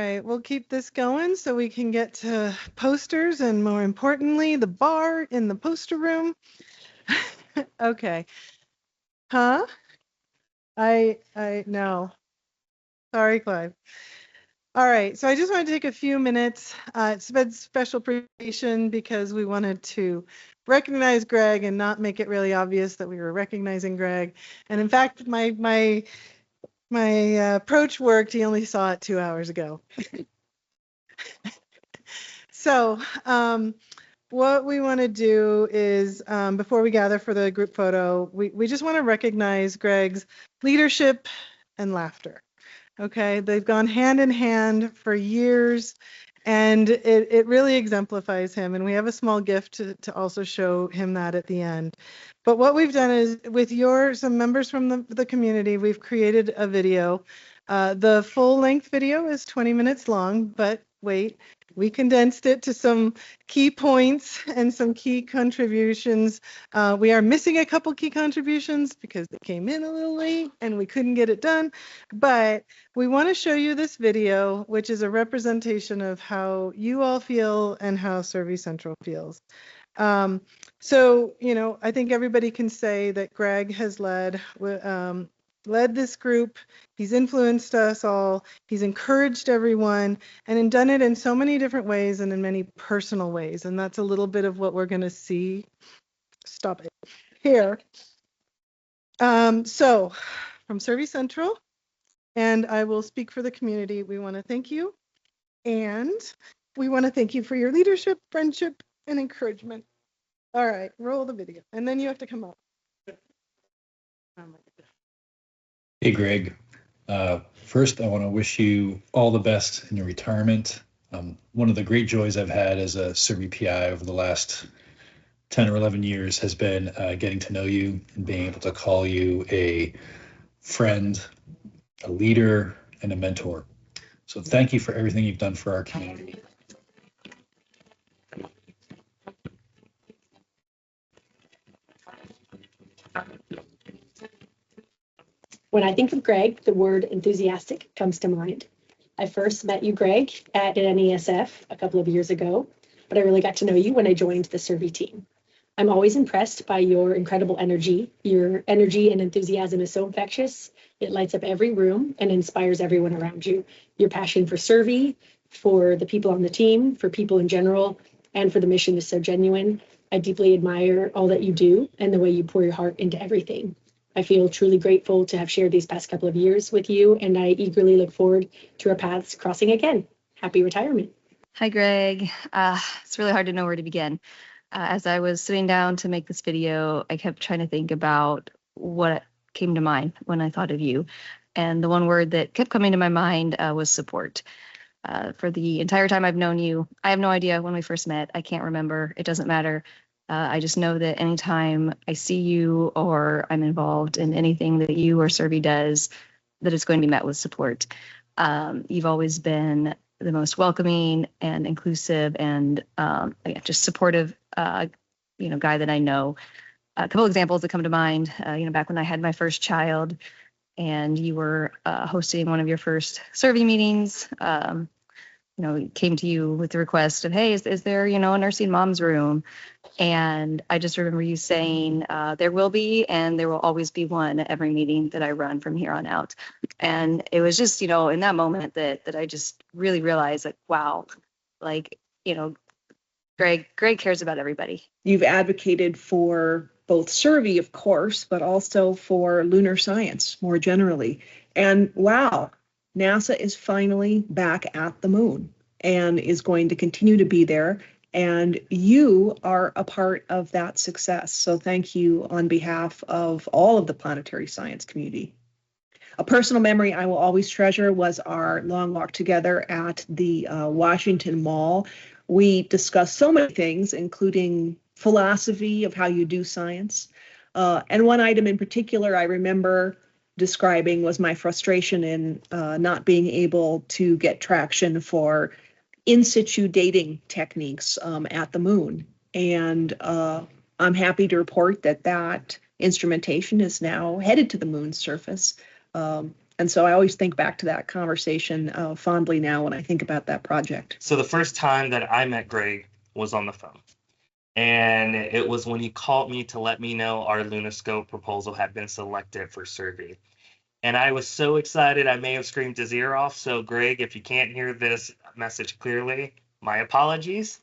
right, we'll keep this going so we can get to posters and, more importantly, the bar in the poster room. Okay. Huh? No. Sorry, Clive. All right, so I just want to take a few minutes. It's been special appreciation because we wanted to recognize Greg and not make it really obvious that we were recognizing Greg. And in fact, my approach worked. He only saw it 2 hours ago. So what we want to do is, before we gather for the group photo, we just want to recognize Greg's leadership and laughter. Okay, they've gone hand in hand for years, and it really exemplifies him. And we have a small gift to also show him that at the end. But what we've done is, with some members from the community, we've created a video. The full length video is 20 minutes long, but wait, we condensed it to some key points and some key contributions. We are missing a couple key contributions because they came in a little late and we couldn't get it done. But we want to show you this video, which is a representation of how you all feel and how Survey Central feels. So, I think everybody can say that Greg has led this group. He's influenced us all. He's encouraged everyone and done it in so many different ways and in many personal ways. And that's a little bit of what we're going to see. Stop it here. So from Survey Central, and I will speak for the community, we want to thank you. And we want to thank you for your leadership, friendship, and encouragement. All right, roll the video. And then you have to come up. Hey, Greg. First, I want to wish you all the best in your retirement. One of the great joys I've had as a Survey PI over the last 10 or 11 years has been getting to know you and being able to call you a friend, a leader, and a mentor. So thank you for everything you've done for our community. When I think of Greg, the word enthusiastic comes to mind. I first met you, Greg, at an NESF a couple of years ago, but I really got to know you when I joined the Survey team. I'm always impressed by your incredible energy. Your energy and enthusiasm is so infectious. It lights up every room and inspires everyone around you. Your passion for Survey, for the people on the team, for people in general, and for the mission is so genuine. I deeply admire all that you do and the way you pour your heart into everything. I feel truly grateful to have shared these past couple of years with you, and I eagerly look forward to our paths crossing again. Happy retirement. Hi, Greg. It's really hard to know where to begin. As I was sitting down to make this video, I kept trying to think about what came to mind when I thought of you. And the one word that kept coming to my mind was support. For the entire time I've known you, I have no idea when we first met. I can't remember. It doesn't matter. I just know that anytime I see you or I'm involved in anything that you or Survey does, that it's going to be met with support. You've always been the most welcoming and inclusive and just supportive, guy that I know. A couple examples that come to mind, back when I had my first child and you were hosting one of your first Survey meetings, came to you with the request of, hey, is there, a nursing mom's room? And I just remember you saying, there will be, and there will always be one at every meeting that I run from here on out. And it was just, in that moment that I just really realized that, wow, Greg cares about everybody. You've advocated for both Survey, of course, but also for lunar science more generally. And wow, NASA is finally back at the moon and is going to continue to be there. And you are a part of that success. So thank you on behalf of all of the planetary science community. A personal memory I will always treasure was our long walk together at the Washington Mall. We discussed so many things, including philosophy of how you do science. And one item in particular I remember describing was my frustration in not being able to get traction for in situ dating techniques at the moon. And I'm happy to report that instrumentation is now headed to the moon's surface. And so I always think back to that conversation fondly now when I think about that project. So the first time that I met Greg was on the phone. And it was when he called me to let me know our Lunascope proposal had been selected for survey. And I was so excited, I may have screamed his ear off. So, Greg, if you can't hear this message clearly, my apologies.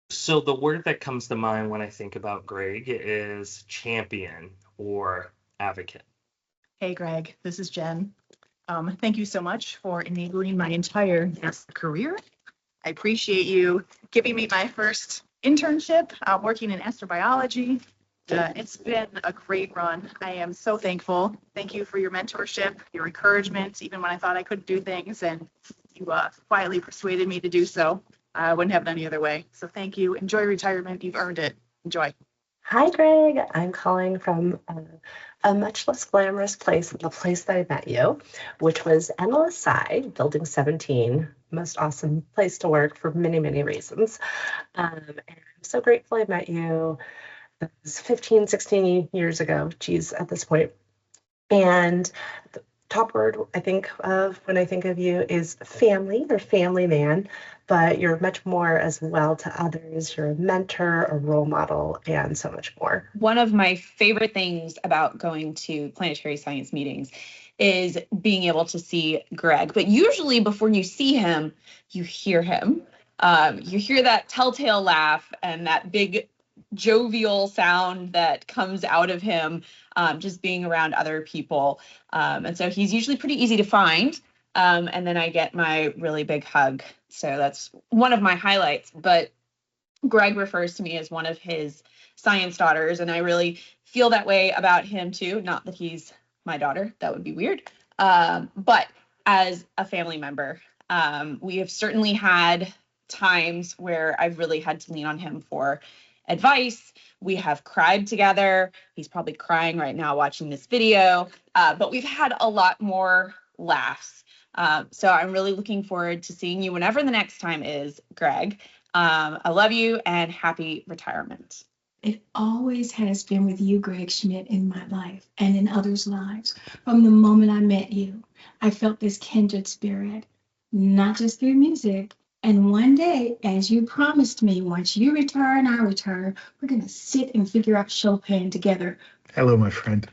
So, the word that comes to mind when I think about Greg is champion or advocate. Hey, Greg, this is Jen. Thank you so much for enabling my entire NASA career. I appreciate you giving me my first internship working in astrobiology. It's been a great run. I am so thankful. Thank you for your mentorship, your encouragement, even when I thought I couldn't do things, and you quietly persuaded me to do so. I wouldn't have it any other way. So thank you. Enjoy retirement. You've earned it. Enjoy. Hi, Greg. I'm calling from a much less glamorous place than the place that I met you, which was NLSI, Building 17. Most awesome place to work for many, many reasons. And I'm so grateful I met you. It was 15, 16 years ago, geez, at this point. And the top word I think of when I think of you is family or family man, but you're much more as well to others. You're a mentor, a role model, and so much more. One of my favorite things about going to planetary science meetings is being able to see Greg. But usually before you see him, you hear him. You hear that telltale laugh and that big jovial sound that comes out of him just being around other people. And so he's usually pretty easy to find. And then I get my really big hug. So that's one of my highlights. But Greg refers to me as one of his science daughters, and I really feel that way about him too. Not that he's my daughter, that would be weird, but as a family member. We have certainly had times where I've really had to lean on him for advice. We have cried together. He's probably crying right now watching this video, but we've had a lot more laughs. So I'm really looking forward to seeing you whenever the next time is, Greg. I love you and happy retirement. It always has been with you, Greg Schmidt, in my life and in others' lives. From the moment I met you, I felt this kindred spirit, not just through music. And one day, as you promised me, once you retire and I retire, we're going to sit and figure out Chopin together. Hello, my friend.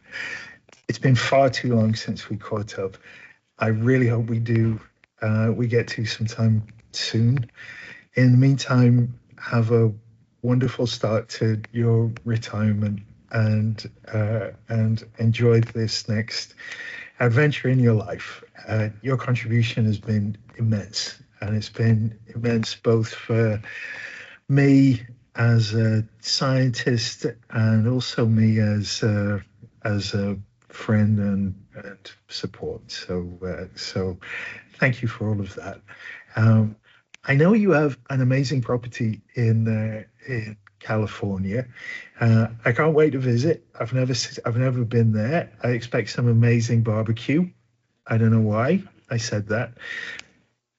It's been far too long since we caught up. I really hope we do. We get to sometime soon. In the meantime, have a wonderful start to your retirement and enjoy this next adventure in your life. Your contribution has been immense, and it's been immense both for me as a scientist and also me as a friend and support. So thank you for all of that. I know you have an amazing property in California. I can't wait to visit. I've never been there. I expect some amazing barbecue. I don't know why I said that,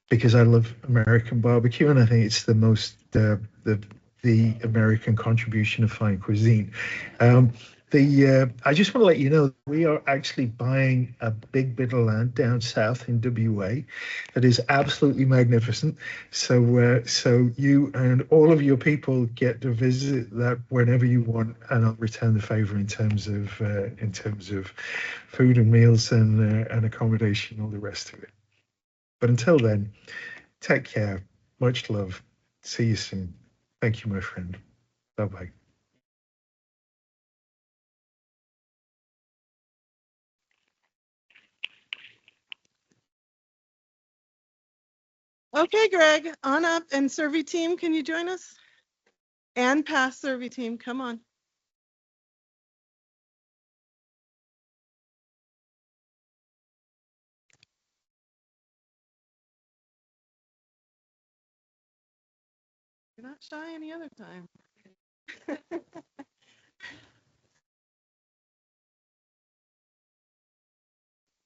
because I love American barbecue, and I think it's the most the American contribution of fine cuisine. I just want to let you know we are actually buying a big bit of land down south in WA that is absolutely magnificent. So you and all of your people get to visit that whenever you want, and I'll return the favor in terms of food and meals and accommodation, all the rest of it. But until then, take care. Much love. See you soon. Thank you, my friend. Bye-bye. Okay, Greg, on up. And survey team, can you join us? And past survey team, come on. You're not shy any other time.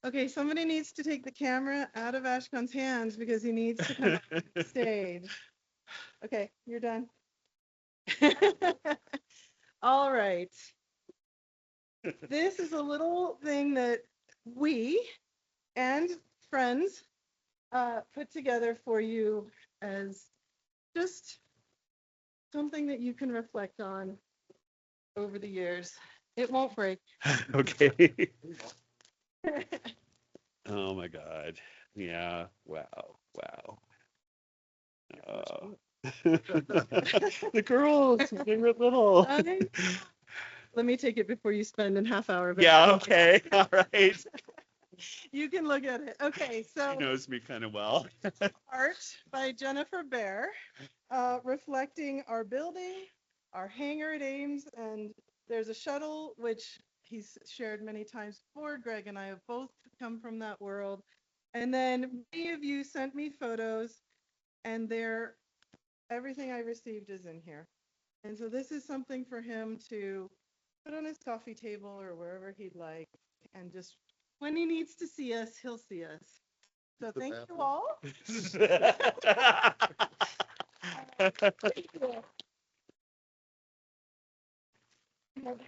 Okay, somebody needs to take the camera out of Ashkan's hands because he needs to come on stage. Okay, you're done. All right. This is a little thing that we and friends put together for you as just something that you can reflect on over the years. It won't break. Okay. Oh my God. Yeah. Wow. Wow. The girls, they were little. Let me take it before you spend a half hour. Yeah. Okay. All right. You can look at it. Okay, so She knows me kind of well. art by Jennifer Bear, reflecting our building, our hangar at Ames, and there's a shuttle which he's shared many times before. Greg and I have both come from that world. And then many of you sent me photos, and everything I received is in here. And so this is something for him to put on his coffee table or wherever he'd like, and just when he needs to see us, he'll see us. So thank you all. Well,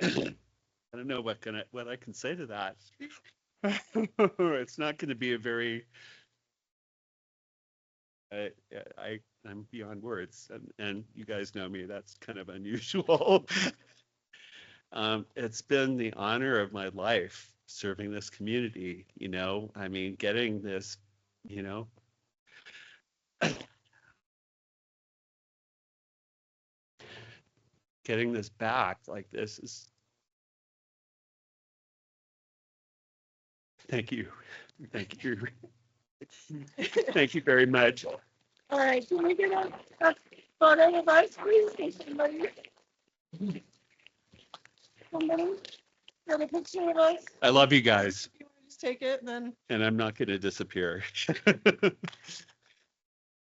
I don't know what I can say to that. It's not going to be a very. I'm beyond words, and you guys know me. That's kind of unusual. It's been the honor of my life serving this community. I mean, getting this, getting this back like this is. Thank you. Thank you. Thank you very much. All right, can we get a photo of us, please? Somebody get a picture of us. I love you guys. If you want to just take it, then. And I'm not going to disappear.